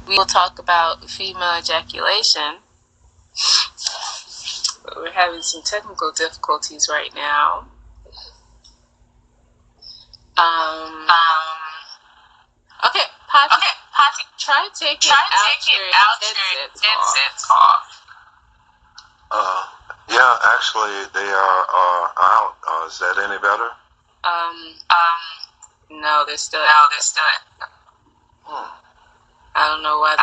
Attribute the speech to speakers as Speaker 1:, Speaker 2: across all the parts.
Speaker 1: we will talk about female ejaculation. But we're having some technical difficulties right now. Okay, Pati, try taking out your headsets off.
Speaker 2: Yeah, actually, they are out. Is that any better?
Speaker 1: No, they're still. I don't know why.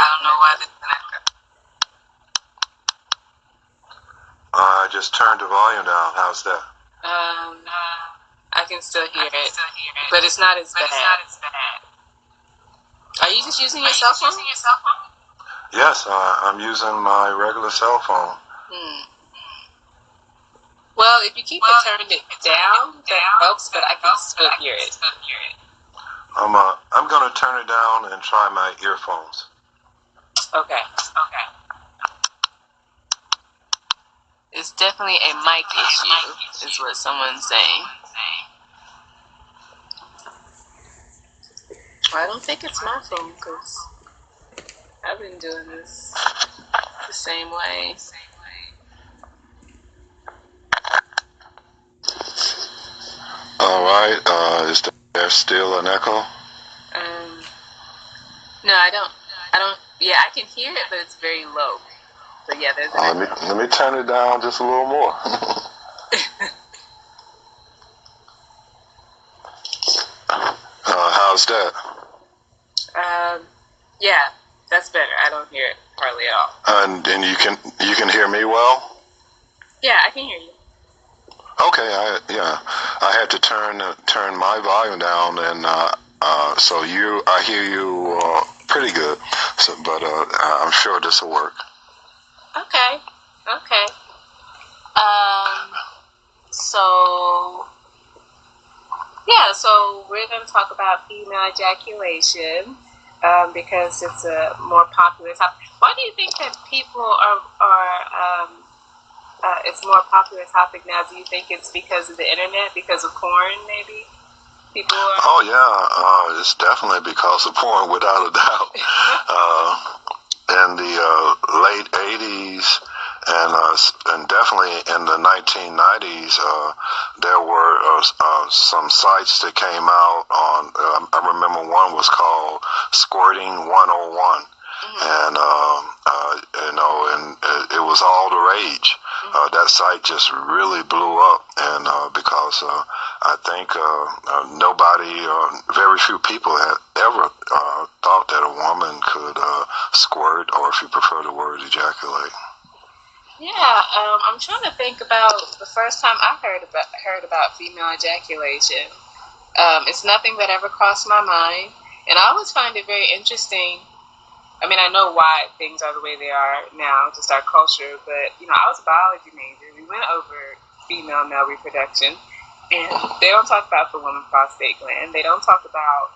Speaker 2: I just turned the volume down. How's that?
Speaker 1: I can still hear it, but it's not as bad. Are you just using your cell phone?
Speaker 2: Yes, I'm using my regular cell phone.
Speaker 1: Well, if you keep it turned down, that helps, but I can still hear it.
Speaker 2: I'm going to turn it down and try my earphones.
Speaker 1: Okay. It's definitely a mic issue, is what someone's saying. I don't think it's my phone, because I've been doing this the same way.
Speaker 2: All right. Is there still an echo?
Speaker 1: No, I don't. Yeah, I can hear it, but it's very low. But yeah, there's an echo.
Speaker 2: Let me turn it down just a little more. How's that?
Speaker 1: Yeah, that's better. I don't hear it hardly at all.
Speaker 2: And you can hear me well?
Speaker 1: Yeah, I can hear you.
Speaker 2: Okay, I had to turn my volume down, and so I hear you pretty good. So, but I'm sure this will work.
Speaker 1: Okay. So we're going to talk about female ejaculation because it's a more popular topic. Why do you think that people are it's a more popular topic now? Do you think it's because of the internet, because of porn, maybe? People are...
Speaker 2: Oh yeah, it's definitely because of porn, without a doubt. In the late 80s and definitely in the 1990s, there were some sites that came out on, I remember one was called Squirting 101. And it was all the rage. That site just really blew up, and because I think very few people had ever thought that a woman could squirt, or if you prefer the word, ejaculate.
Speaker 1: Yeah, I'm trying to think about the first time I heard about female ejaculation. It's nothing that ever crossed my mind, and I always find it very interesting. I mean, I know why things are the way they are now, just our culture, but, I was a biology major. We went over female-male reproduction, and they don't talk about the woman prostate gland. They don't talk about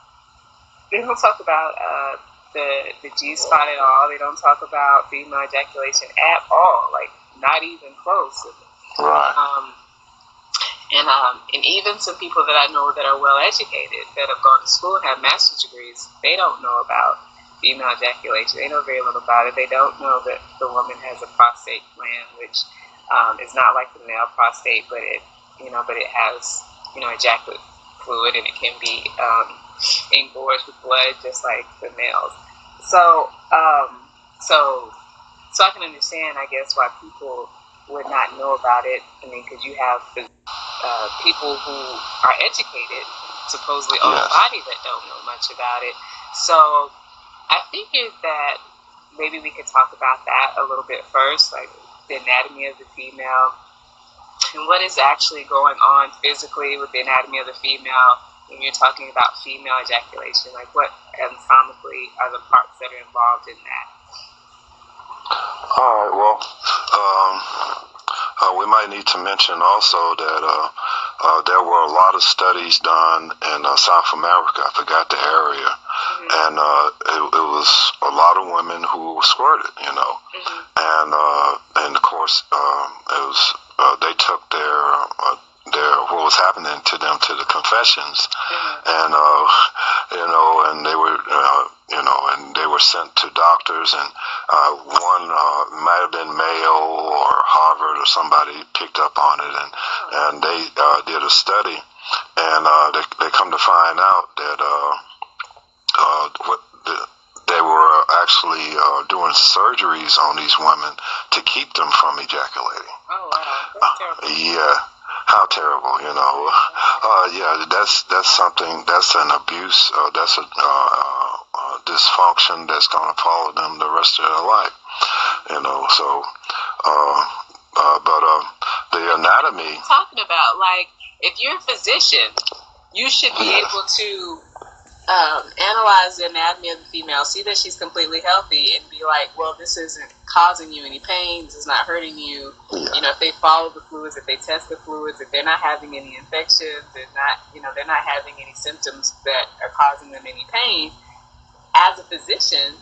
Speaker 1: the G-spot at all. They don't talk about female ejaculation at all, like, not even close.
Speaker 2: Right.
Speaker 1: And even some people that I know that are well-educated, that have gone to school and have master's degrees, they don't know about female ejaculation. They know very little about it. They don't know that the woman has a prostate gland, which is not like the male prostate, but it has ejaculate fluid, and it can be engorged with blood just like the males. So I can understand, I guess, why people would not know about it. I mean, because you have the people who are educated, supposedly on the body, that don't know much about it. So I figured that maybe we could talk about that a little bit first, like the anatomy of the female and what is actually going on physically with the anatomy of the female when you're talking about female ejaculation. Like, what anatomically are the parts that are involved in that?
Speaker 2: All right, well, we might need to mention also that there were a lot of studies done in South America. I forgot the area. And it was a lot of women who squirted, and of course it was they took their what was happening to them to the confessions, and and they were and they were sent to doctors, and one might have been Mayo or Harvard or somebody picked up on it, and they did a study, and they come to find out that they were actually doing surgeries on these women to keep them from ejaculating. Oh wow, that's terrible. Yeah. How terrible, that's something, that's an abuse, that's a dysfunction that's going to follow them the rest of their life, so, but the anatomy.
Speaker 1: Talking about, like, if you're a physician, you should be able to analyze the anatomy of the female, see that she's completely healthy, and be like, well, this isn't causing you any pain, this is not hurting you. Yeah. If they follow the fluids, if they test the fluids, if they're not having any infections, they're not having any symptoms that are causing them any pain. As a physician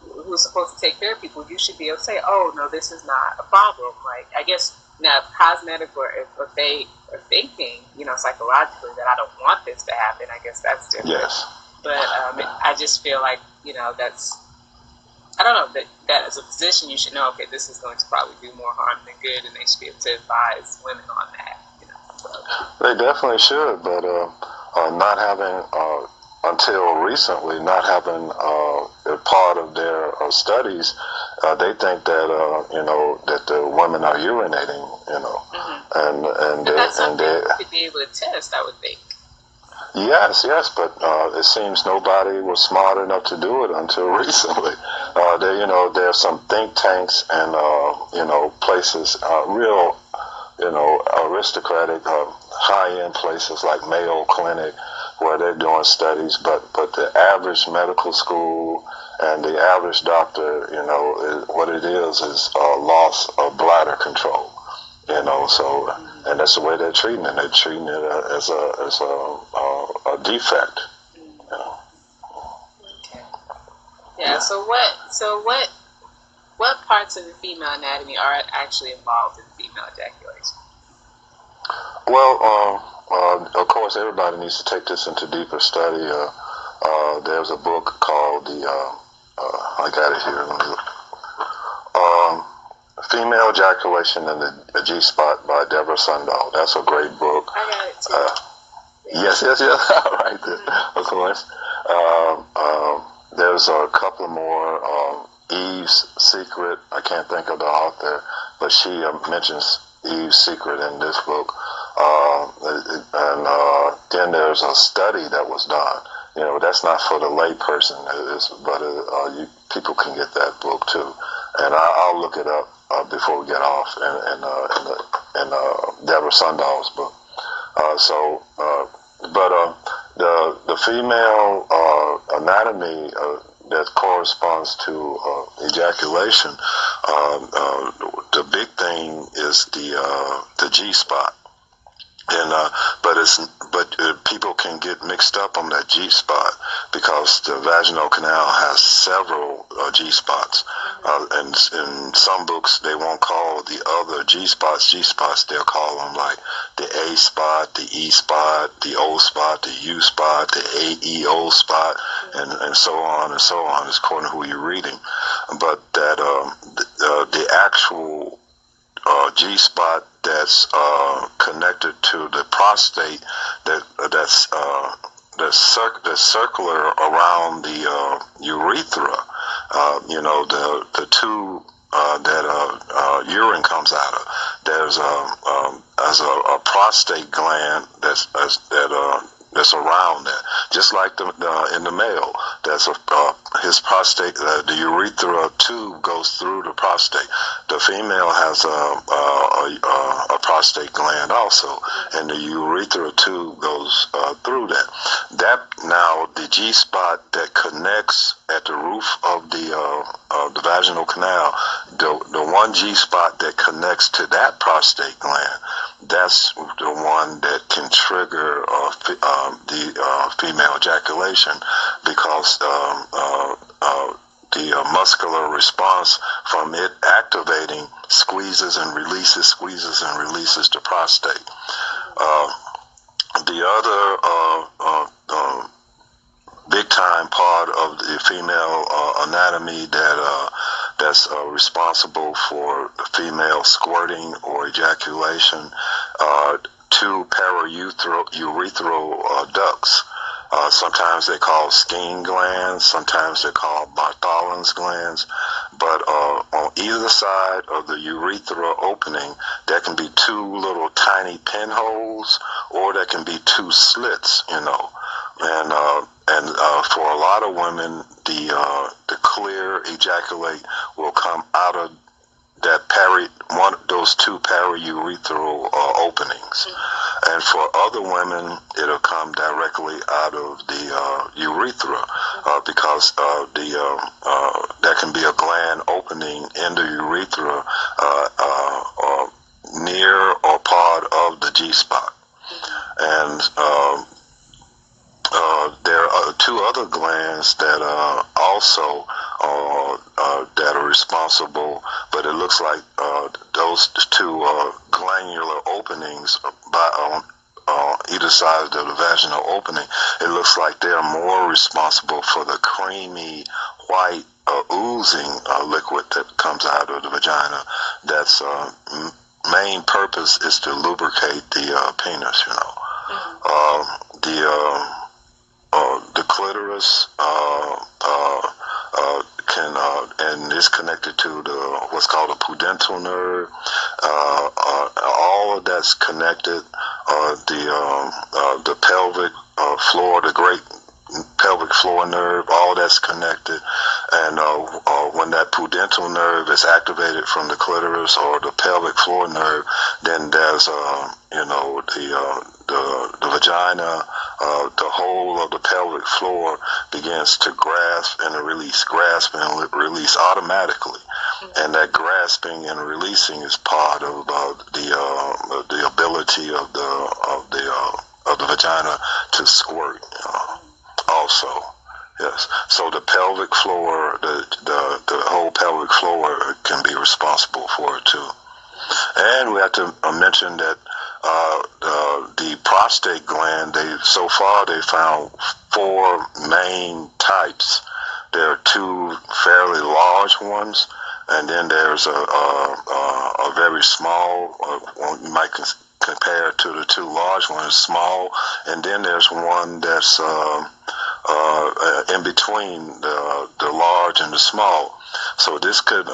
Speaker 1: who's supposed to take care of people, you should be able to say, oh, no, this is not a problem. Like, I guess now, cosmetic or if they are thinking, psychologically that I don't want this to happen, I guess that's different. Yes. But I just feel like, that's, I don't know, that as a physician, you should know, okay, this is going to probably do more harm than good, and they should be able to advise women on that. So.
Speaker 2: They definitely should, but not having, until recently, not having a part of their studies, they think that, that the women are urinating, and
Speaker 1: that's something you could be able to test, I would think.
Speaker 2: Yes, but it seems nobody was smart enough to do it until recently. There are some think tanks and places, real, aristocratic, high-end places like Mayo Clinic, where they're doing studies. But the average medical school and the average doctor, what it is loss of bladder control. So, and that's the way they're treating it. They're treating it as a defect.
Speaker 1: Okay. Yeah. So what parts of the female anatomy are actually involved in female ejaculation?
Speaker 2: Well, of course, everybody needs to take this into deeper study. There's a book called I got it here. Let me look. Female Ejaculation and the G-Spot by Deborah Sundal. That's a great book.
Speaker 1: I got it too.
Speaker 2: Yes. Right there, of course. There's a couple more. Eve's Secret. I can't think of the author, but she mentions Eve's Secret in this book. And then there's a study that was done. That's not for the lay person, but people can get that book too. And I'll look it up before we get off in Deborah Sundal's book. But the female anatomy that corresponds to ejaculation, the big thing is the G-spot. And but people can get mixed up on that G-spot because the vaginal canal has several G-spots. And in some books, they won't call the other G-spots G-spots. They'll call them like the A spot, the E spot, the O spot, the U spot, the AEO spot, and so on and so on, according to who you're reading. But that the actual G-spot that's connected to the prostate, that's circular around the urethra. The tube that urine comes out of. There's a prostate gland that's around that, just like in the male. That's his prostate. The urethra tube goes through the prostate. The female has a prostate gland also, and the urethra tube goes through that. Now the G spot that connects at the roof of the vaginal canal, the one G spot that connects to that prostate gland, that's the one that can trigger the female ejaculation, because the muscular response from it activating squeezes and releases the prostate. The other big time part of the female anatomy that's responsible for the female squirting or ejaculation. Two paraurethral ducts. Sometimes they call Skene glands, sometimes they're called Bartholin's glands, but on either side of the urethra opening, there can be two little tiny pinholes, or there can be two slits, and for a lot of women, the clear ejaculate will come out of that one of those two paraurethral openings. And for other women, it'll come directly out of the urethra because there can be a gland opening in the urethra near or part of the G-spot. And there are two other glands that also that are responsible, but it looks like those two glandular openings on either side of the vaginal opening, it looks like they're more responsible for the creamy white oozing liquid that comes out of the vagina. That's main purpose is to lubricate the penis, the clitoris can and is connected to what's called a pudendal nerve. All of that's connected. The pelvic floor, the great pelvic floor nerve, all that's connected. And when that pudendal nerve is activated from the clitoris or the pelvic floor nerve, then there's the vagina, the whole of the pelvic floor begins to grasp and release automatically. And that grasping and releasing is part of the ability of the vagina to squirt. Also, yes. So the pelvic floor, the whole pelvic floor can be responsible for it too. And we have to mention that the prostate gland, so far they found 4 main types. There are 2 fairly large ones, and then there's a very small one you might compare to the 2 large ones, small, and then there's one that's in between the large and the small. So this could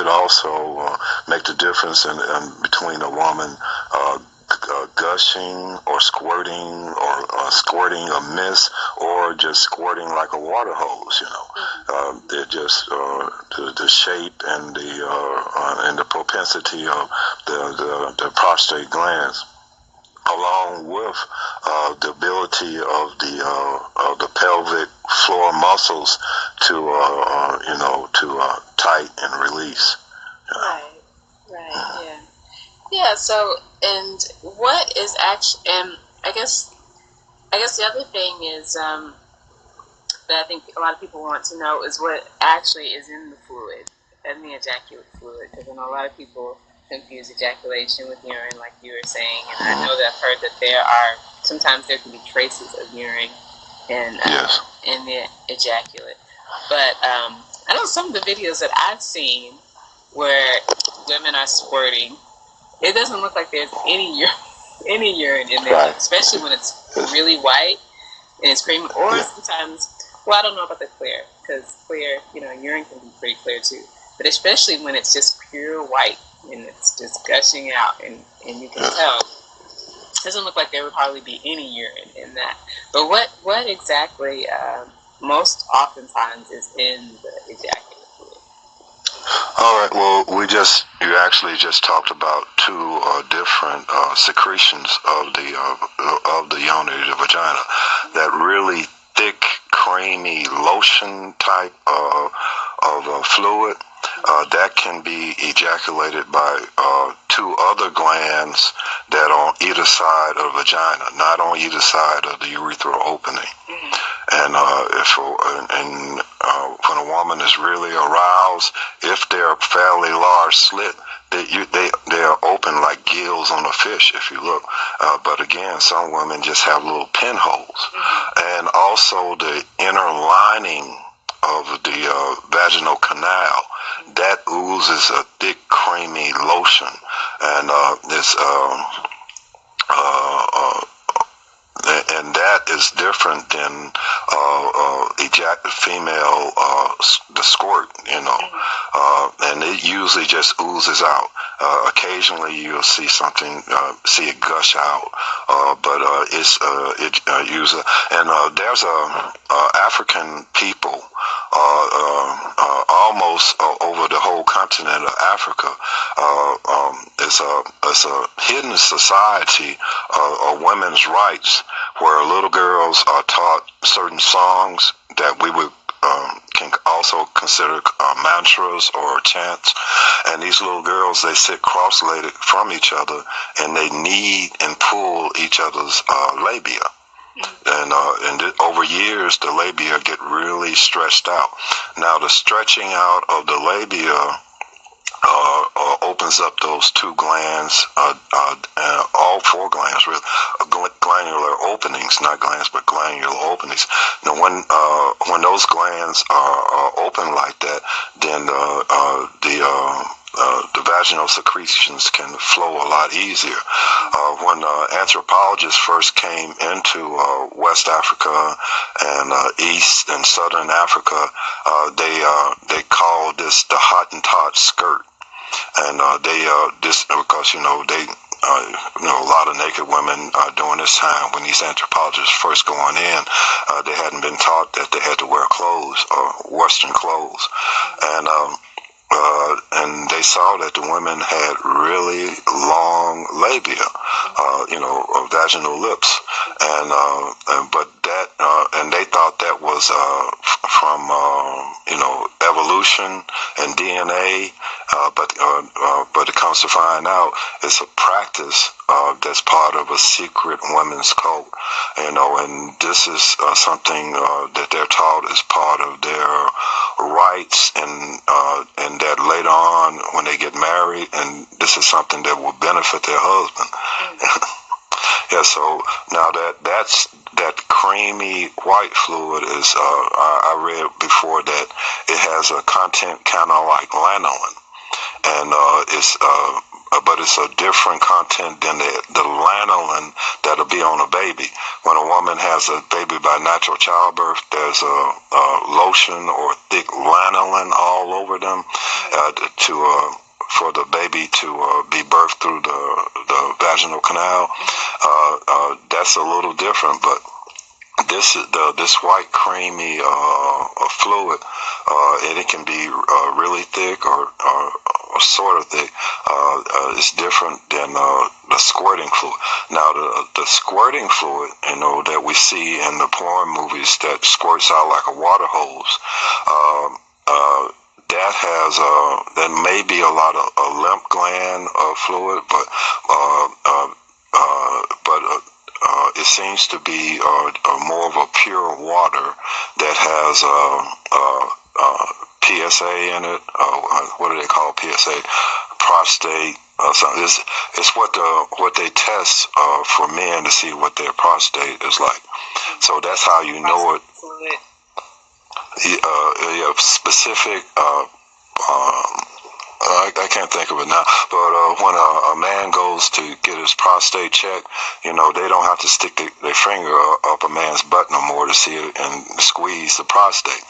Speaker 2: also make the difference in between a woman gushing or squirting or squirting amiss or just squirting like a water hose. They're just the shape and the propensity of the prostate glands, along with the ability of the pelvic floor muscles to tight and release.
Speaker 1: Right, yeah. So, and what is actually, and I guess the other thing is that I think a lot of people want to know is what actually is in the fluid, in the ejaculate fluid, because I know a lot of people confuse ejaculation with urine, like you were saying, and I know that I've heard that sometimes there can be traces of urine in the ejaculate. But I know some of the videos that I've seen where women are squirting, it doesn't look like there's any urine in there, especially when it's really white and it's creamy, or sometimes, well, I don't know about the clear, because clear, urine can be pretty clear too, but especially when it's just pure white and it's just gushing out, and you can tell, it doesn't look like there would probably be any urine in that. But what exactly most oftentimes is in the ejaculate fluid?
Speaker 2: All right. Well, you actually just talked about 2 different secretions of the yoni, the vagina. That really thick, creamy lotion type of fluid that can be ejaculated by 2 other glands that are on either side of the vagina, not on either side of the urethral opening. And when a woman is really aroused, if they're a fairly large slit, they are open like gills on a fish if you look. But again, some women just have little pinholes, and also the inner lining of the vaginal canal that oozes a thick, creamy lotion, and and that is different than female the squirt, and it usually just oozes out. Occasionally you'll see something, see it gush out, but it usually. And there's African people almost over the whole continent of Africa. It's a hidden society of women's rights, where little girls are taught certain songs that we would can also consider mantras or chants, and these little girls, they sit cross-legged from each other, and they knead and pull each other's labia. And over years, the labia get really stretched out. Now, the stretching out of the labia opens up those two glands, all four glands, really, glandular openings, not glands, but glandular openings. Now, when those glands are open like that, then the vaginal secretions can flow a lot easier. When anthropologists first came into West Africa and East and Southern Africa, they called this the Hottentot skirt, and this because a lot of naked women during this time when these anthropologists first going in, they hadn't been taught that they had to wear clothes or Western clothes, and they saw that the women had really long labia, vaginal lips, but that, and they thought that was from evolution and DNA, but it comes to find out it's a practice that's part of a secret women's code, and this is something that they're taught as part of their rights, and that later on when they get married, and this is something that will benefit their husband. Yeah, so now that creamy white fluid is, I read before that it has a content kind of like lanolin, and but it's a different content than the lanolin that'll be on a baby. When a woman has a baby by natural childbirth, there's a lotion or thick lanolin all over them for the baby to be birthed through the vaginal canal. That's a little different, but this white creamy fluid, and it can be really thick or sort of thick. It's different than the squirting fluid. Now, the squirting fluid, that we see in the porn movies that squirts out like a water hose, that may be a lot of lymph gland fluid, but it seems to be more of a pure water that has PSA in it. What do they call PSA? Prostate. Something. It's what they test for men to see what their prostate is like. So that's how you know it. Specific. I can't think of it now, but when a man goes to get his prostate checked, they don't have to stick their finger up a man's butt no more to see it and squeeze the prostate.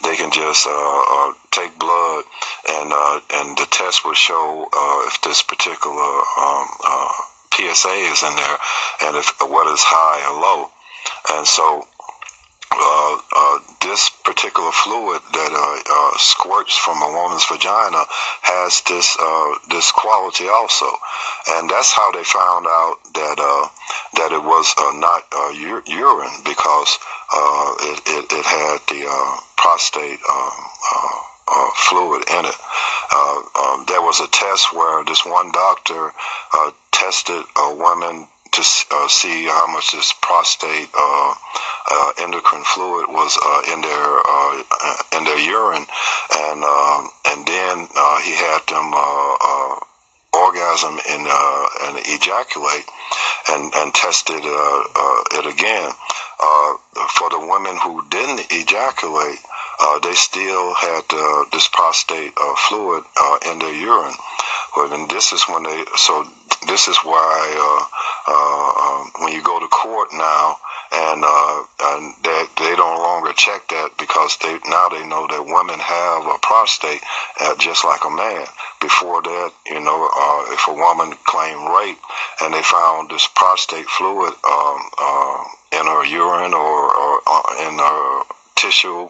Speaker 2: They can just take blood, and the test will show if this particular PSA is in there, and if what is high or low. And so this particular fluid that squirts from a woman's vagina has this quality also, and that's how they found out that it was not urine, because it had the prostate fluid in it. There was a test where this one doctor tested a woman to see how much this prostate endocrine fluid was in their urine, and then he had them orgasm and ejaculate, and tested it again. For the women who didn't ejaculate, they still had this prostate fluid in their urine. But and this is when this is why when you go to court now, and they don't longer check that, because now they know that women have a prostate just like a man. Before that, if a woman claimed rape and they found this prostate fluid in her urine or in her tissue,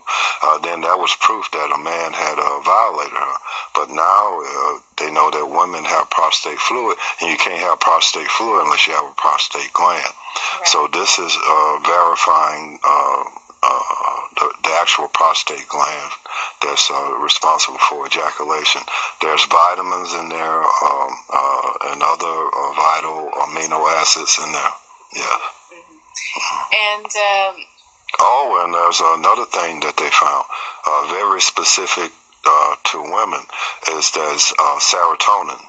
Speaker 2: then that was proof that a man had violated her. But now they know that women have prostate fluid, and you can't have prostate fluid unless you have a prostate gland. Right. So this is verifying the actual prostate gland that's responsible for ejaculation. There's vitamins in there and other vital amino acids in there. Yeah.
Speaker 1: Mm-hmm. And
Speaker 2: and there's another thing that they found, very specific to women, is there's serotonin.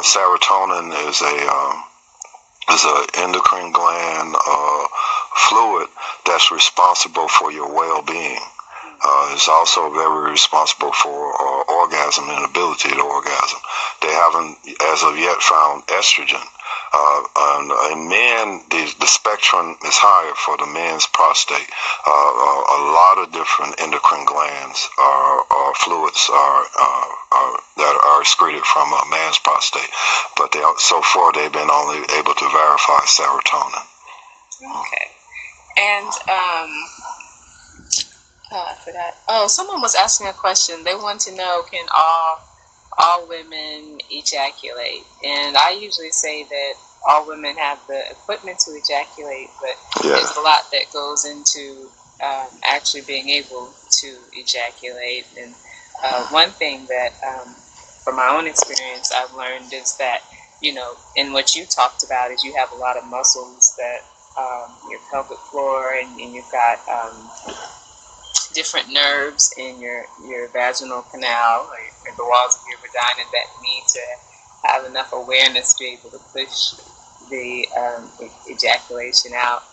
Speaker 2: Serotonin is an endocrine gland fluid that's responsible for your well-being. It's also very responsible for orgasm and ability to orgasm. They haven't, as of yet, found estrogen. In men, the spectrum is higher for the men's prostate. A lot of different endocrine glands or fluids that are excreted from a man's prostate, but so far they've been only able to verify serotonin.
Speaker 1: Okay, and I forgot. Oh, someone was asking a question. They want to know, can all women ejaculate? And I usually say that all women have the equipment to ejaculate, but there's a lot that goes into actually being able to ejaculate. And one thing that, from my own experience, I've learned is that, in what you talked about, is you have a lot of muscles that your pelvic floor, and you've got different nerves in your vaginal canal, or the walls of your vagina, that need to have enough awareness to be able to push the ejaculation out.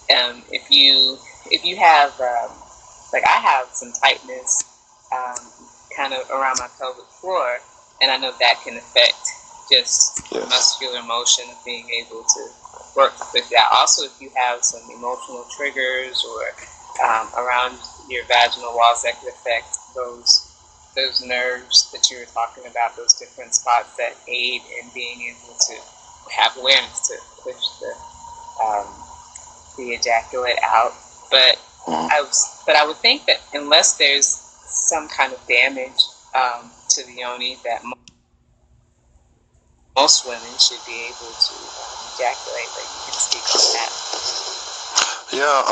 Speaker 1: If you have, like I have some tightness kind of around my pelvic floor, and I know that can affect just muscular motion of being able to work to push it out. Also, if you have some emotional triggers or around your vaginal walls, that could affect those nerves that you were talking about, those different spots that aid in being able to have awareness to push the ejaculate out. But I would think that unless there's some kind of damage to the yoni, that most women should be able to ejaculate. But you can speak on that.
Speaker 2: Yeah,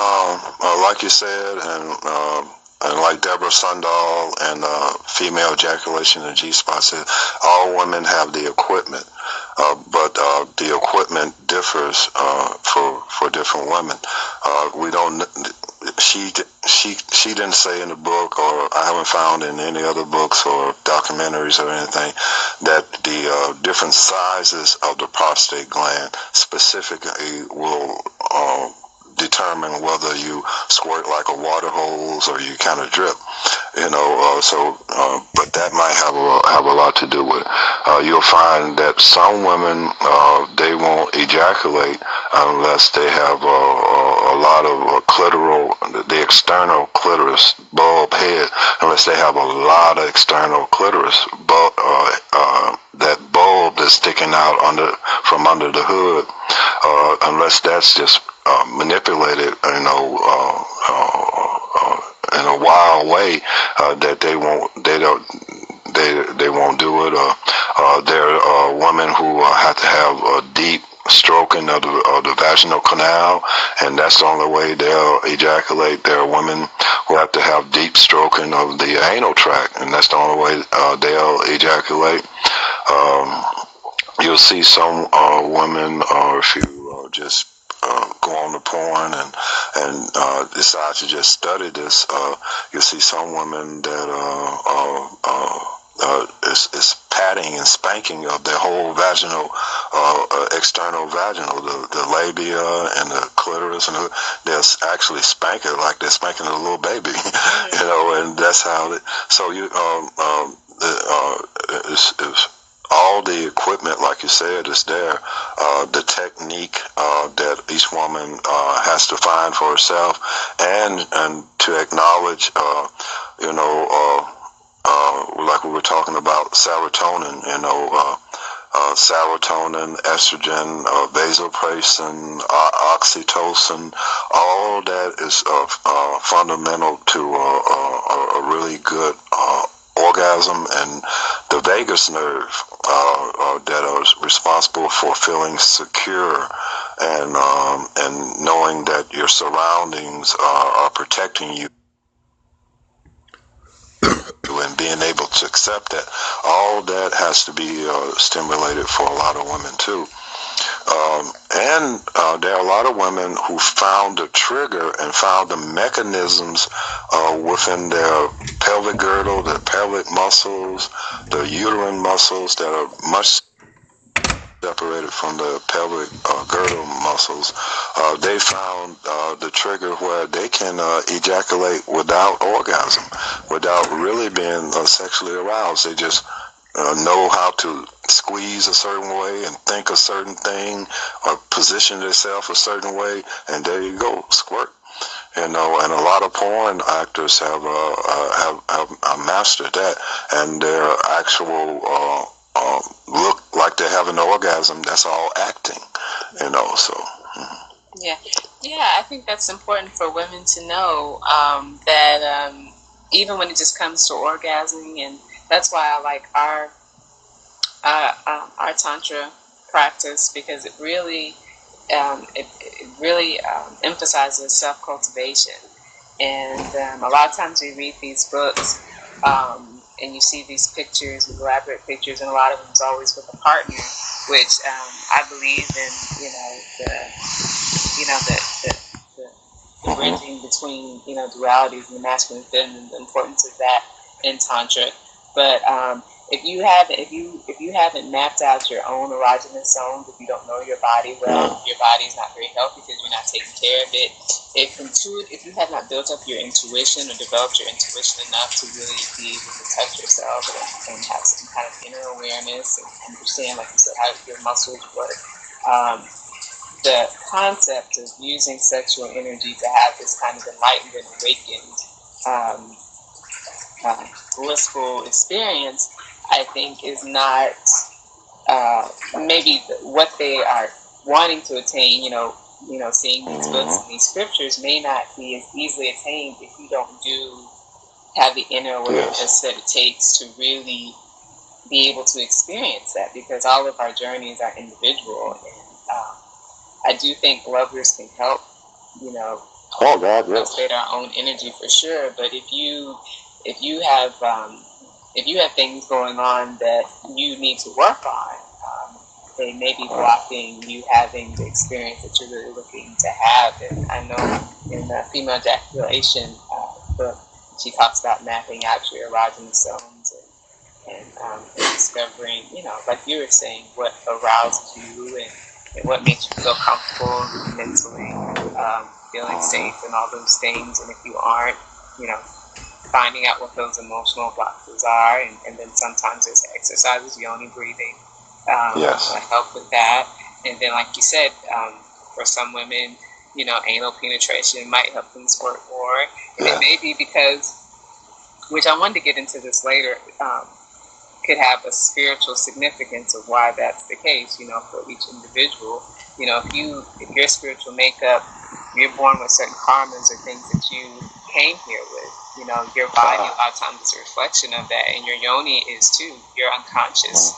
Speaker 2: like you said, and like Deborah Sundal and female ejaculation and G-spot said, all women have the equipment, but the equipment differs for different women. We don't. She didn't say in the book, or I haven't found in any other books or documentaries or anything, that the different sizes of the prostate gland specifically will determine whether you squirt like a water hose or you kind of drip, but that might have a lot to do with it. You'll find that some women, they won't ejaculate unless they have a lot of the external clitoris bulb head, unless they have a lot of external clitoris bulb, that bulb that's sticking out from under the hood, unless that's just manipulated, in a wild way, that they won't do it. There are women who have to have a deep stroking of the vaginal canal, and that's the only way they'll ejaculate. There are women who have to have deep stroking of the anal tract, and that's the only way they'll ejaculate. You'll see some women, or if you just go on the porn and decide to just study this, you'll see some women that it's patting and spanking of their whole vaginal, external vaginal, the labia and the clitoris, and they'll actually spank it like they're spanking a little baby, and that's how it. So it's all the equipment, like you said, is there. The technique that each woman has to find for herself, and to acknowledge, like we were talking about serotonin, serotonin, estrogen, vasopressin, oxytocin, all that is fundamental to a really good orgasm, and the vagus nerve that is responsible for feeling secure and knowing that your surroundings are protecting you, and being able to accept that. All that has to be stimulated for a lot of women too. And there are a lot of women who found the trigger and found the mechanisms within their pelvic girdle, their pelvic muscles, the uterine muscles that are much separated from the pelvic girdle muscles. They found the trigger where they can ejaculate without orgasm, without really being sexually aroused. They just know how to squeeze a certain way and think a certain thing or position themselves a certain way, and there you go, squirt. And a lot of porn actors have mastered that, and their actual look like they're having an orgasm. That's all acting, so.
Speaker 1: Yeah, I think that's important for women to know, that even when it just comes to orgasming, and that's why I like our Tantra practice, because it really emphasizes self-cultivation. And a lot of times we read these books, and you see these pictures, these elaborate pictures, and a lot of them is always with a partner, which I believe in, the bridging between, dualities and the masculine and feminine, the importance of that in Tantra. But if you haven't mapped out your own erogenous zones, if you don't know your body well, your body is not very healthy because you're not taking care of it. If you have not built up your intuition or developed your intuition enough to really be able to touch yourself and have some kind of inner awareness and understand, like you said, how your muscles work, the concept of using sexual energy to have this kind of enlightened and awakened blissful experience, I think, is not maybe what they are wanting to attain. Seeing these books and these scriptures may not be as easily attained if you don't have the inner awareness that it takes to really be able to experience that, because all of our journeys are individual, and I do think lovers can help, cultivate our own energy for sure. But if you have things going on that you need to work on, they may be blocking you having the experience that you're really looking to have. And I know in the female ejaculation book, she talks about mapping out your erogenous zones and discovering, like you were saying, what arouses you and what makes you feel comfortable mentally, feeling safe and all those things. And if you aren't, finding out what those emotional blockers are, and then sometimes there's exercises, yoni breathing, help with that. And then, like you said, for some women, anal penetration might help them squirt more. And it may be because, which I wanted to get into this later, could have a spiritual significance of why that's the case, for each individual. If your spiritual makeup, you're born with certain karmas or things that you came here with. Your body a lot of times is a reflection of that, and your yoni is too. Your unconscious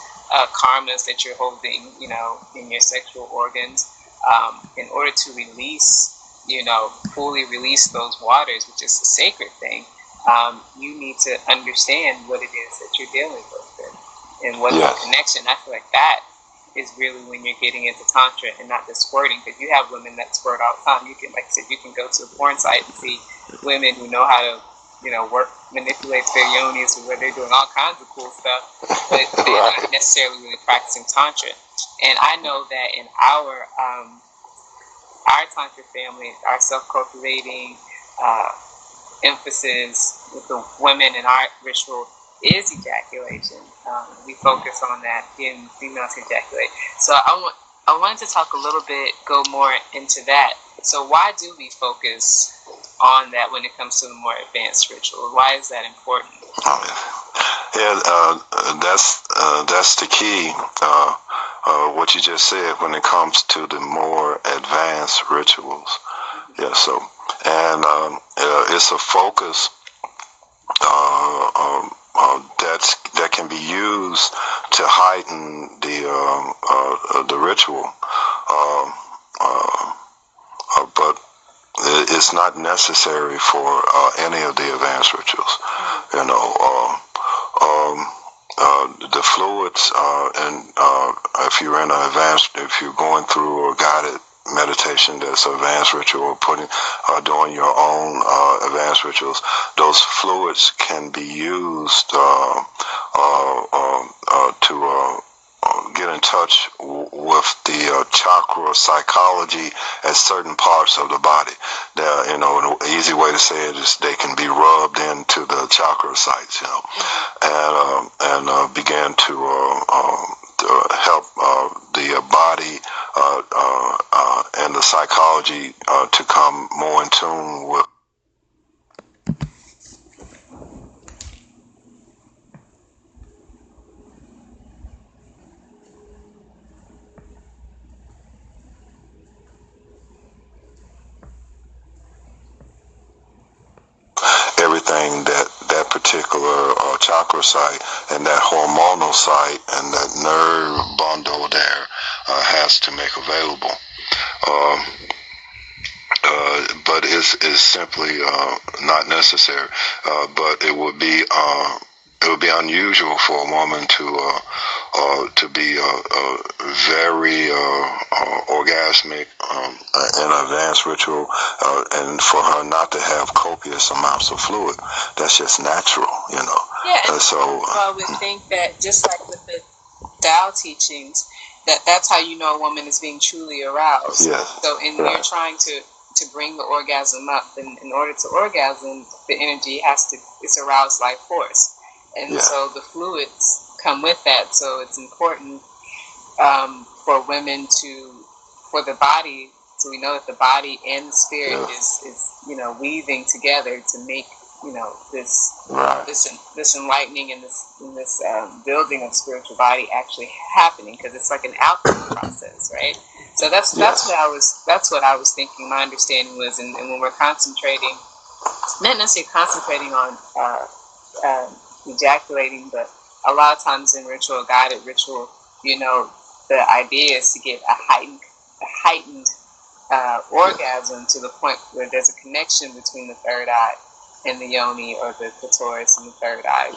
Speaker 1: karmas that you're holding, in your sexual organs. In order to release, fully release those waters, which is a sacred thing, you need to understand what it is that you're dealing with and what the connection. I feel like that is really when you're getting into Tantra and not the squirting, because you have women that squirt all the time. You can, like I said, you can go to a porn site and see women who know how to manipulate their yonis, or where they're doing all kinds of cool stuff, but they're not necessarily really practicing Tantra. And I know that in our Tantra family, our self-cultivating emphasis with the women in our ritual is ejaculation. We focus on that, getting females to ejaculate. So I wanted to talk a little bit, go more into that. So why do we focus on that when it comes to the more advanced ritual? Why is that important?
Speaker 2: That's the key. What you just said when it comes to the more advanced rituals. Yeah. So, and it's a focus that can be used to heighten the ritual, but it's not necessary for any of the advanced rituals. The fluids, and if you're going through a guided meditation that's advanced ritual, or doing your own advanced rituals, those fluids can be used to get in touch with the chakra psychology at certain parts of the body. An easy way to say it is they can be rubbed into the chakra sites, and begin to help the body and the psychology to come more in tune with everything that particular chakra site and that hormonal site and that nerve bundle there has to make available. But it's simply not necessary. But it would be unusual for a woman to be very orgasmic in an advanced ritual, and for her not to have copious amounts of fluid. That's just natural,
Speaker 1: Yeah. I would think that just like with the Tao teachings, that's how you know a woman is being truly aroused.
Speaker 2: Yes.
Speaker 1: So you're trying to bring the orgasm up, and in order to orgasm, the energy it's aroused life force. And so the fluids come with that. So it's important for women for the body. So we know that the body and the spirit is weaving together to make this enlightening and this building of spiritual body actually happening, because it's like an alchemy process, right? So that's what I was thinking. My understanding was, and when we're concentrating, not necessarily concentrating on ejaculating, but a lot of times in guided ritual, the idea is to get a heightened orgasm to the point where there's a connection between the third eye and the yoni, or the clitoris and the third eye.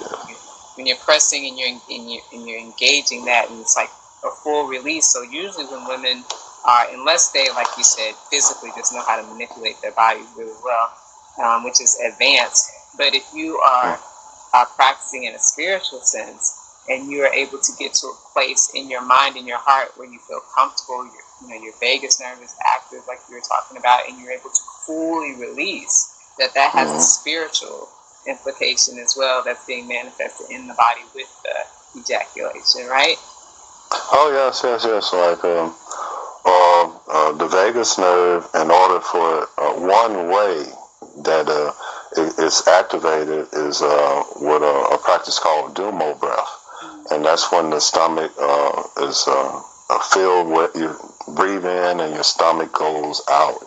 Speaker 1: When you're pressing and you're engaging that, and it's like a full release. So usually when women are, unless they, like you said, physically just know how to manipulate their bodies really well, which is advanced. But if you are practicing in a spiritual sense, and you are able to get to a place in your mind and your heart where you feel comfortable, your vagus nerve is active, like you were talking about, and you're able to fully release, that has a spiritual implication as well that's being manifested in the body with the ejaculation, right?
Speaker 2: Oh, yes. Like the vagus nerve, in order for one way that it's activated is with a practice called Dumo breath. And that's when the stomach is filled with, you breathe in and your stomach goes out,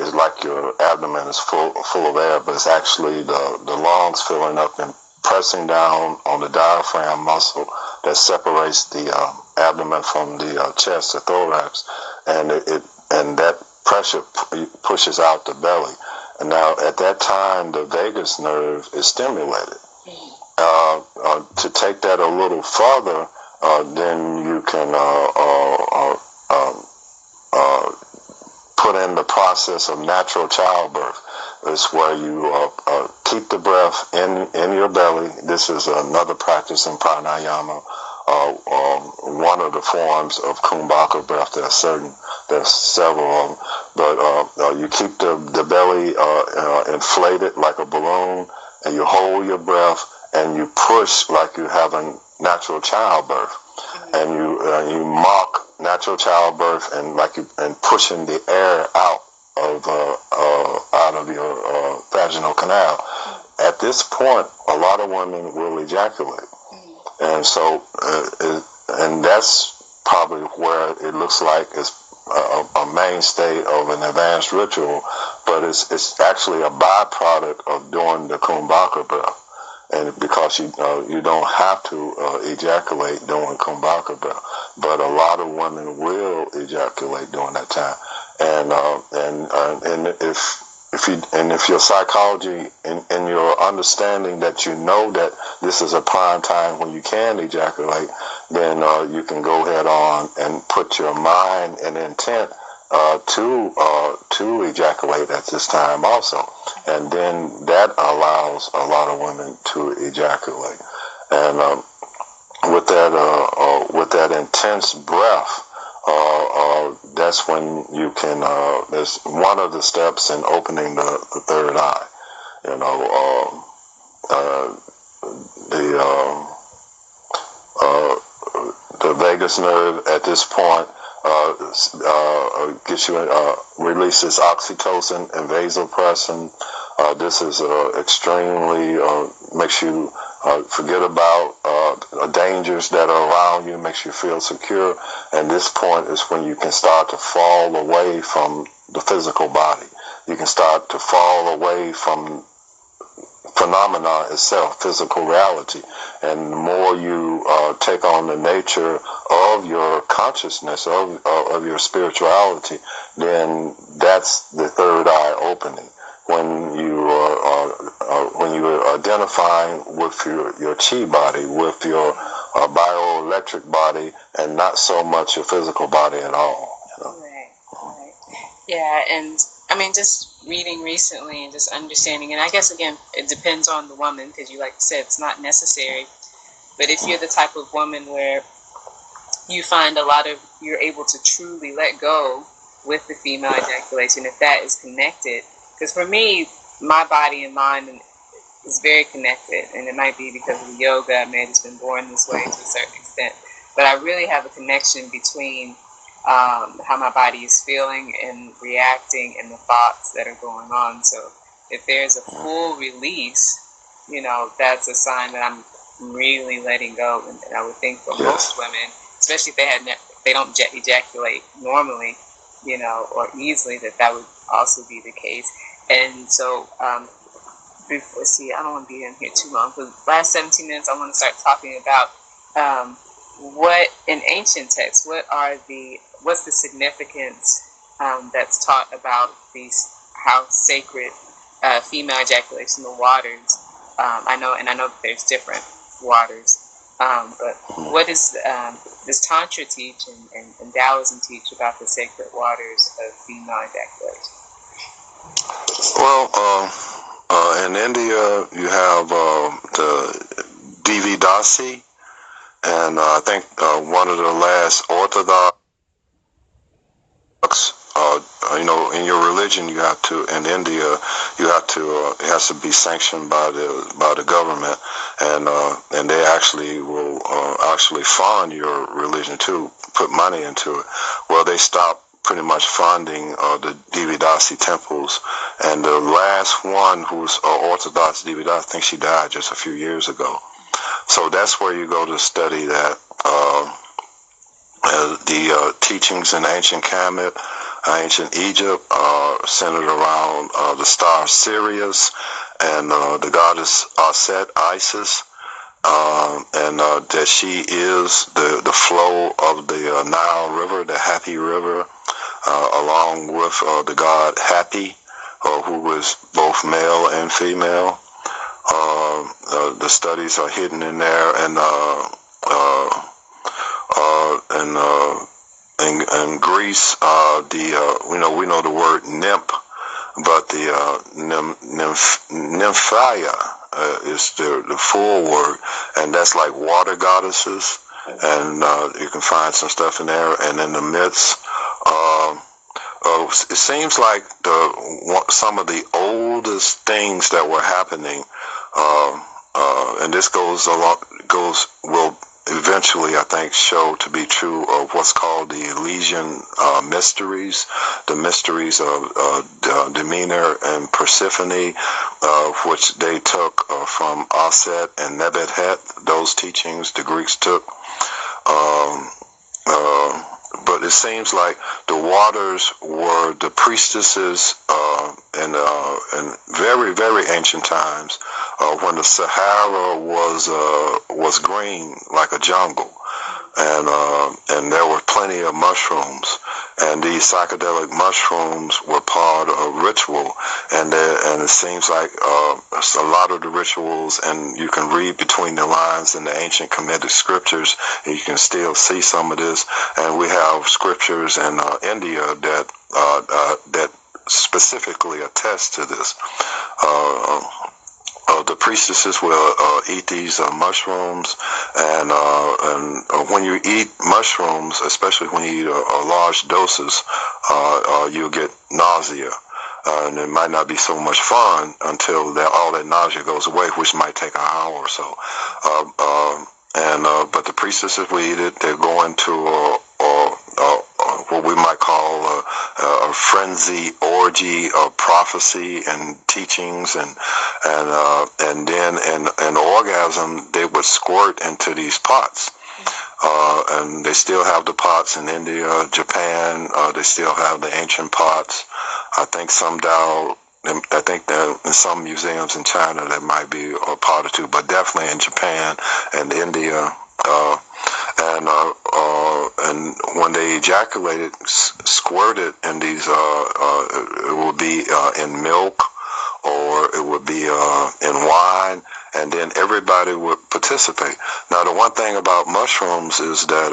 Speaker 2: It's like your abdomen is full of air, but it's actually the lungs filling up and pressing down on the diaphragm muscle that separates the abdomen from the chest, the thorax, and that pressure pushes out the belly. And now at that time, the vagus nerve is stimulated. To take that a little further, then you can put in the process of natural childbirth. It's where you keep the breath in your belly. This is another practice in pranayama. One of the forms of Khumbaka breath. There's several of them, but you keep the belly inflated like a balloon, and you hold your breath, and you push like you're having natural childbirth, and you mock natural childbirth, and pushing the air out of your vaginal canal. At this point, a lot of women will ejaculate. And so, and that's probably where it looks like it's a mainstay of an advanced ritual, but it's actually a byproduct of doing the Khumbaka breath. And because you don't have to ejaculate during Khumbaka breath, but a lot of women will ejaculate during that time. And if your psychology and your understanding that you know that this is a prime time when you can ejaculate, then you can go ahead on and put your mind and intent to ejaculate at this time also, and then that allows a lot of women to ejaculate. And with that intense breath, that's when you can. There's one of the steps in opening the third eye. You know, the vagus nerve at this point gets you releases oxytocin and vasopressin. This is extremely makes you forget about dangers that are around you, makes you feel secure. And this point is when you can start to fall away from the physical body. You can start to fall away from phenomena itself, physical reality. And the more you take on the nature of your consciousness, of your spirituality, then that's the third eye opening. When you are identifying with your chi body, with your bioelectric body, and not so much your physical body at all. You know?
Speaker 1: Right. Yeah, and I mean, just reading recently and just understanding, and I guess again, it depends on the woman, because you like said, it's not necessary. But if you're the type of woman where you find you're able to truly let go with the female ejaculation, if that is connected. Because for me, my body and mind is very connected, and it might be because of the yoga. I may have just been born this way to a certain extent, but I really have a connection between how my body is feeling and reacting and the thoughts that are going on. So if there's a full release, that's a sign that I'm really letting go. And I would think for most women, especially if they don't ejaculate normally, or easily, that would also be the case. And so, I don't want to be in here too long. For the last 17 minutes, I want to start talking about what in ancient texts, what's the significance that's taught about how sacred female ejaculation, the waters. I know that there's different waters, but what does Tantra teach and Taoism teach about the sacred waters of female ejaculation?
Speaker 2: Well, in India, you have the Dasi, and I think one of the last Orthodox, in your religion, you have to, in India, it has to be sanctioned by the government, and they actually will actually fund your religion too, put money into it. Well, they stopped pretty much funding the Dasi temples, and the last one who was Orthodox Dasi, I think she died just a few years ago. So that's where you go to study that. The teachings in ancient Kemet, ancient Egypt, are centered around the star Sirius and the goddess Aset, Isis, and that she is the flow of the Nile River, the Happy River, along with the god Happy, who is both male and female. The studies are hidden in there, and in Greece, we know the word nymph but the nymphia is the full word, and that's like water goddesses, and you can find some stuff in there. And in the midst, it seems like some of the oldest things that were happening, and this will eventually, I think, show to be true of what's called the Elysian mysteries, the mysteries of Demeter and Persephone, which they took from Aset and Nebuchadnezzar. Those teachings the Greeks took. But it seems like the waters were the priestesses in very, very ancient times, when the Sahara was green like a jungle, and there were plenty of mushrooms, and these psychedelic mushrooms were part of ritual, and it seems like a lot of the rituals, and you can read between the lines in the ancient Kemetic scriptures, and you can still see some of this. And we have scriptures in India that specifically attest to this. The priestesses will eat these mushrooms, and when you eat mushrooms, especially when you eat large doses, you'll get nausea. And it might not be so much fun until all that nausea goes away, which might take an hour or so. But the priestesses will eat it. They go into what we might call a frenzy, orgy of prophecy and teachings, and then in orgasm they would squirt into these pots. And they still have the pots in India, Japan. They still have the ancient pots. I think that in some museums in China that might be a pot or two, but definitely in Japan and India. And when they ejaculated, squirted in these, it would be in milk, or it would be in wine, and then everybody would participate. Now, the one thing about mushrooms is that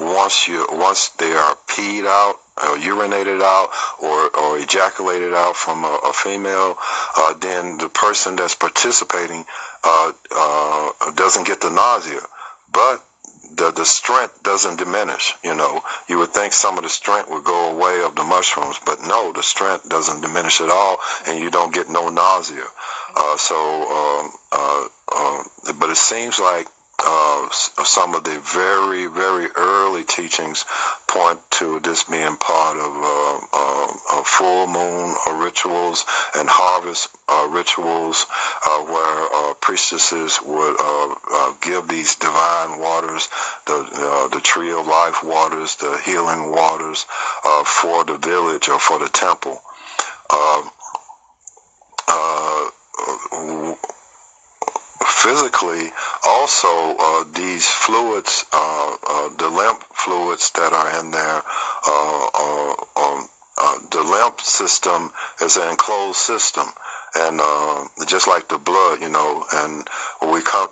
Speaker 2: once they are peed out, urinated out, or ejaculated out from a female, then the person that's participating doesn't get the nausea, but the strength doesn't diminish. You would think some of the strength would go away of the mushrooms, but no, the strength doesn't diminish at all, and you don't get no nausea. But it seems like some of the very, very early teachings point to this being part of full moon rituals and harvest rituals, where priestesses would give these divine waters, the tree of life waters, the healing waters, for the village or for the temple. Physically, also, these fluids, the lymph fluids that are in there, the lymph system is an enclosed system, and just like the blood, and we come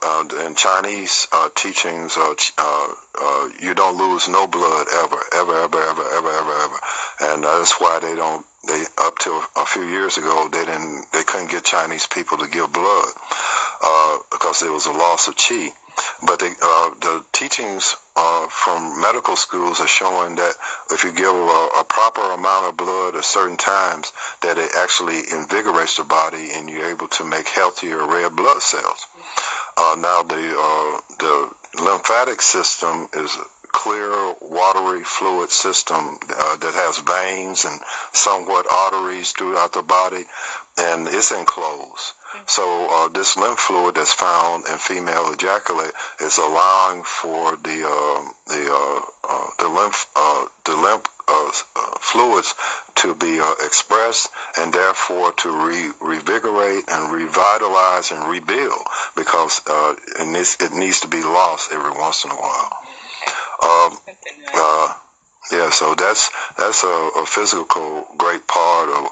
Speaker 2: in Chinese teachings, you don't lose no blood ever, and that's why they up till a few years ago they couldn't get Chinese people to give blood, because there was a loss of qi. But the teachings from medical schools are showing that if you give a proper amount of blood at certain times, that it actually invigorates the body, and you're able to make healthier red blood cells. Now the lymphatic system is a clear, watery fluid system that has veins and somewhat arteries throughout the body, and it's enclosed. So this lymph fluid that's found in female ejaculate is allowing for the lymph fluids to be expressed, and therefore to revigorate and revitalize and rebuild, because it needs to be lost every once in a while. Yeah, so that's a physical great part of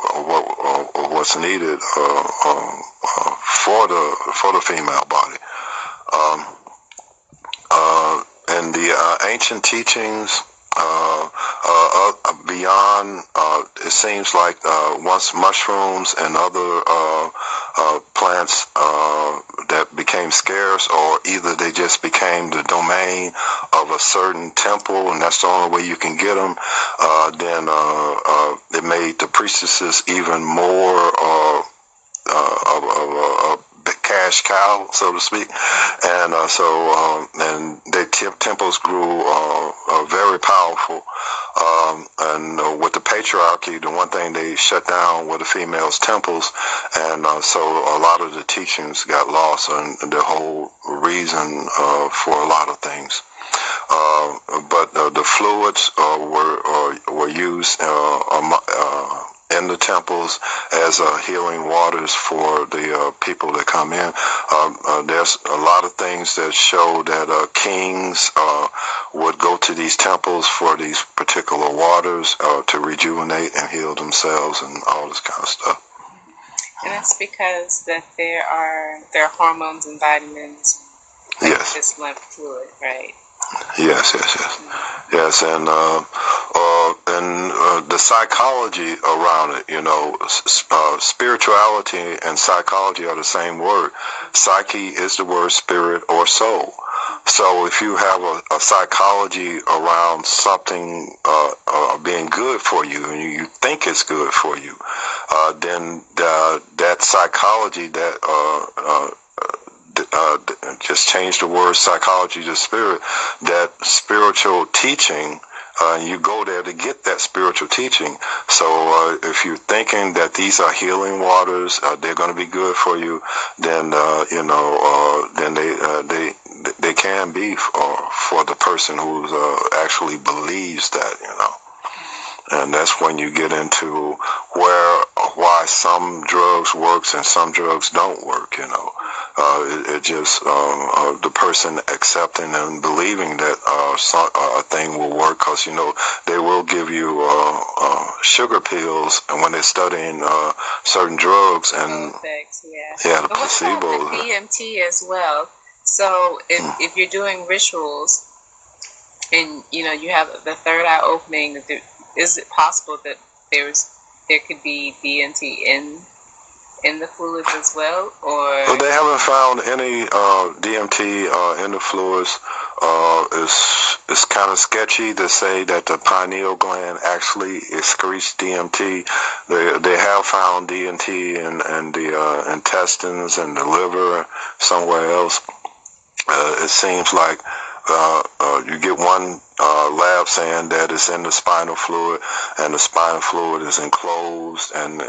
Speaker 2: what's needed for the female body. And the ancient teachings beyond it seems like once mushrooms and other plants that became scarce, or either they just became the domain of a certain temple, and that's the only way you can get them, then it made the priestesses even more of a cash cow, so to speak, and and their temples grew very powerful. And with the patriarchy, the one thing they shut down were the females' temples, and so a lot of the teachings got lost, and the whole reason for a lot of things. But the fluids were used in the temples as healing waters for the people that come in. There's a lot of things that show that kings would go to these temples for these particular waters to rejuvenate and heal themselves and all this kind of stuff.
Speaker 1: And that's because that there are hormones and vitamins like
Speaker 2: yes.
Speaker 1: this lymph fluid, right?
Speaker 2: Yes, and the psychology around it, spirituality and psychology are the same word. Psyche is the word spirit or soul. So if you have a psychology around something being good for you, and you think it's good for you, then that psychology just change the word psychology to spirit, that spiritual teaching, you go there to get that spiritual teaching. So if you're thinking that these are healing waters, they're going to be good for you, then then they can be for the person who actually believes that, And that's when you get into why some drugs works and some drugs don't work, It just the person accepting and believing that a thing will work, because they will give you sugar pills, and when they're studying certain drugs and
Speaker 1: effects,
Speaker 2: the placebo.
Speaker 1: What about the DMT as well? So if you're doing rituals and you have the third eye opening, is it possible that there could be DMT in the fluids as well, or?
Speaker 2: Well, they haven't found any DMT in the fluids. It's kind of sketchy to say that the pineal gland actually excretes DMT. They have found DMT in the intestines and the liver, somewhere else. It seems like you get one lab saying that it's in the spinal fluid, and the spinal fluid is enclosed, and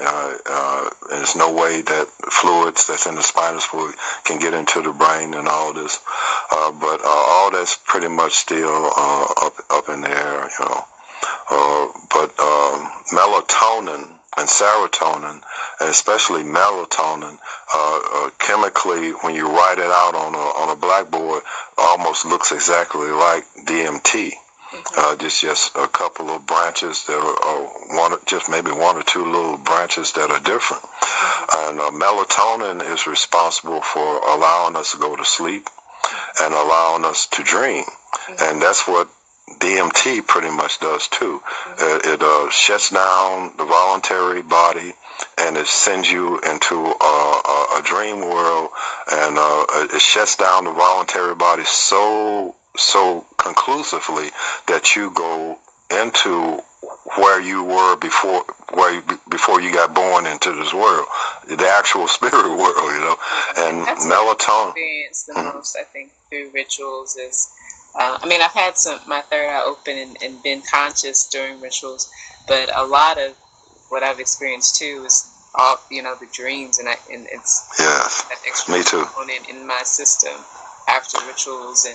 Speaker 2: there's no way that fluids that's in the spinal fluid can get into the brain and all this. But all that's pretty much still up in the air, But melatonin and serotonin, and especially melatonin, chemically, when you write it out on a blackboard, almost looks exactly like DMT. Just a couple of branches that are maybe one or two little branches that are different. And melatonin is responsible for allowing us to go to sleep and allowing us to dream, and that's what DMT pretty much does too. It shuts down the voluntary body, and it sends you into a dream world, and it shuts down the voluntary body so conclusively that you go into where you were before you got born into this world, the actual spirit world, And
Speaker 1: that's
Speaker 2: melatonin.
Speaker 1: Experience the most, I think, through rituals is. I've had my third eye open and been conscious during rituals, but a lot of what I've experienced too is all the dreams, and it's that extra
Speaker 2: me too.
Speaker 1: component in my system after rituals,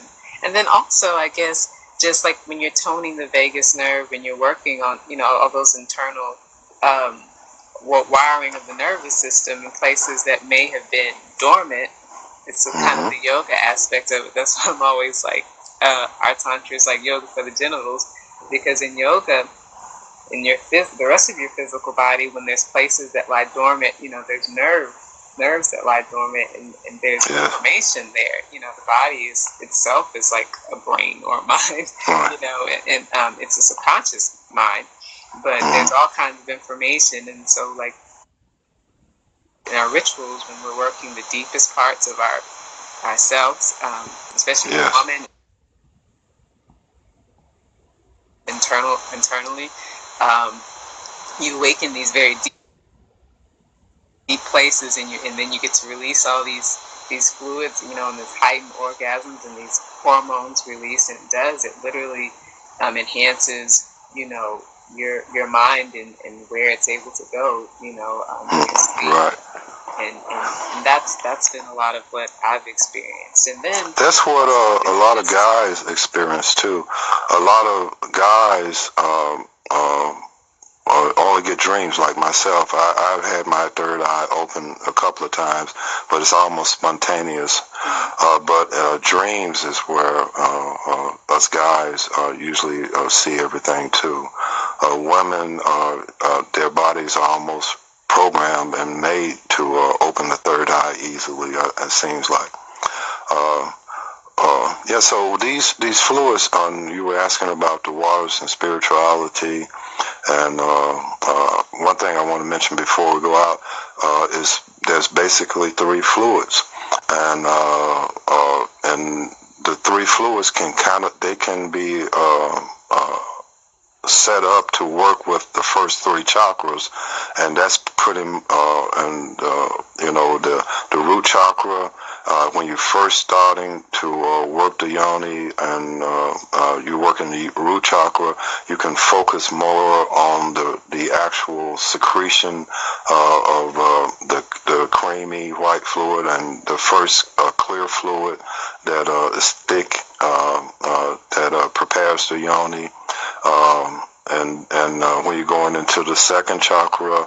Speaker 1: and then also I guess just like when you're toning the vagus nerve and you're working on all those internal wiring of the nervous system in places that may have been dormant. It's kind of the yoga aspect of it. That's why I'm always like. Our Tantra is like yoga for the genitals, because in yoga, in the rest of your physical body, when there's places that lie dormant, there's nerves that lie dormant, and there's information there. The body itself is like a brain or a mind, and it's a subconscious mind. but there's all kinds of information. And so, like, in our rituals, when we're working the deepest parts of ourselves, especially the woman, internally, you awaken these very deep places, and then you get to release all these fluids, and this heightened orgasms and these hormones released, and it literally enhances, your mind and where it's able to go,
Speaker 2: right.
Speaker 1: And that's been a lot of what I've experienced. And then
Speaker 2: that's what a lot of guys experience too. A lot of guys only get dreams, like myself. I've had my third eye open a couple of times, but it's almost spontaneous. But dreams is where us guys usually see everything too. Women, their bodies are almost programmed and made to open the third eye easily, it seems like. So these fluids, you were asking about the waters and spirituality, and one thing I want to mention before we go out is there's basically 3 fluids, and the 3 fluids can be set up to work with the first 3 chakras, and that's pretty the root chakra. When you're first starting to work the yoni, and you work in the root chakra, you can focus more on the actual secretion of the creamy white fluid, and the first clear fluid that is thick, that prepares the yoni. And when you're going into the second chakra,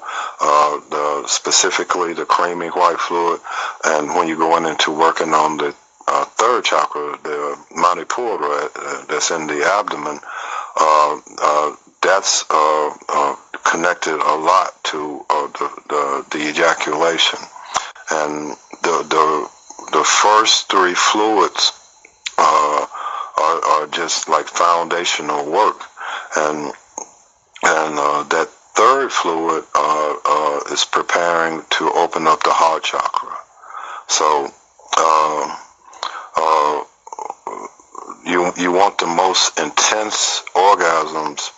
Speaker 2: specifically the creamy white fluid, and when you're going into working on the third chakra, the manipura, that's in the abdomen, that's connected a lot to the ejaculation. And the first 3 fluids are just like foundational work, and that third fluid is preparing to open up the heart chakra. So you want the most intense orgasms,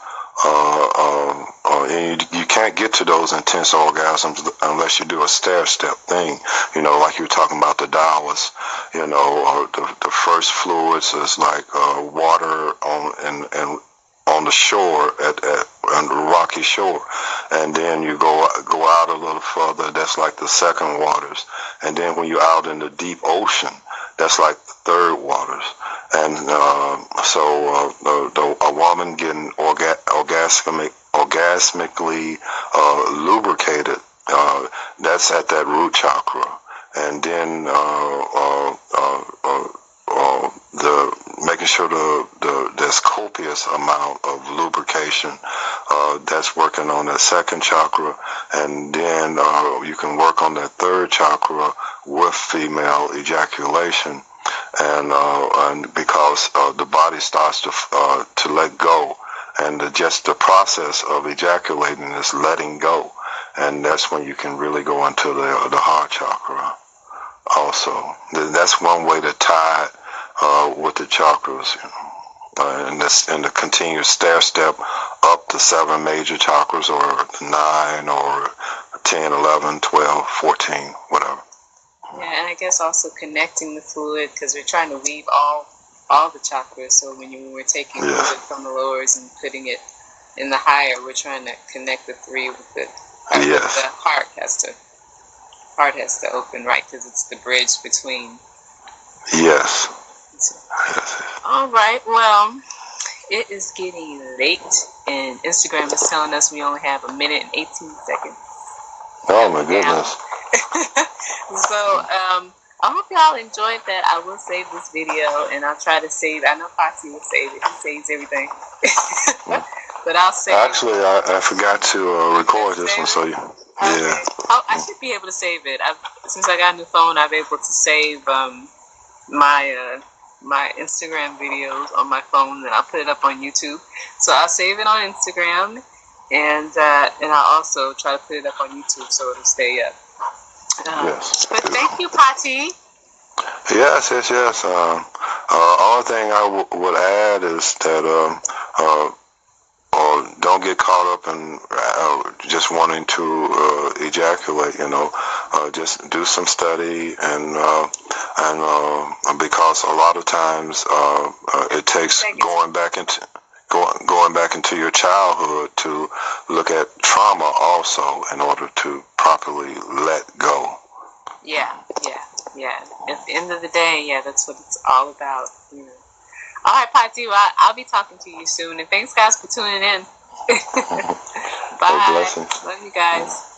Speaker 2: and you can't get to those intense orgasms unless you do a stair-step thing, like you were talking about the Taoists. The first fluids is like water on the shore, on the rocky shore, and then you go out a little further, that's like the second waters, and then when you're out in the deep ocean, that's like the third waters. And so a woman getting orgasmically lubricated, that's at that root chakra. And then the making sure there's copious amount of lubrication, that's working on that second chakra. And then you can work on that third chakra with female ejaculation, and because the body starts to let go, and just the process of ejaculating is letting go, and that's when you can really go into the heart chakra. Also, that's one way to tie it with the chakras, and the continuous stair step up the 7 major chakras, or 9, or 10, 11, 12, 14, whatever.
Speaker 1: Yeah, and I guess also connecting the fluid, because we're trying to weave all the chakras. So when we're taking fluid from the lowers and putting it in the higher, we're trying to connect the 3 with it.
Speaker 2: Yes.
Speaker 1: The heart has to open, right? Because it's the bridge between.
Speaker 2: Yes.
Speaker 1: All right. Well, it is getting late, and Instagram is telling us we only have 1 minute and 18 seconds.
Speaker 2: Oh my goodness.
Speaker 1: So I hope y'all enjoyed that. I will save this video, and I'll try to save. I know Foxy will save it. He saves everything. But I'll save. Actually,
Speaker 2: I forgot to record this one, so
Speaker 1: okay. Yeah. Oh, I should be able to save it. Since I got a new phone, I've been able to save my Instagram videos on my phone, and I'll put it up on YouTube. So I'll save it on Instagram, And I'll also try to put it up on YouTube so it'll stay up.
Speaker 2: Yes.
Speaker 1: But thank you, Pati.
Speaker 2: Yes. Only thing I would add is that don't get caught up in just wanting to ejaculate. Just do some study and because a lot of times it takes going back into your childhood to look at trauma also in order to properly let go.
Speaker 1: Yeah. At the end of the day, that's what it's all about. All right, Pati, I'll be talking to you soon. And thanks, guys, for tuning in. Bye.
Speaker 2: Blessings.
Speaker 1: Love you guys.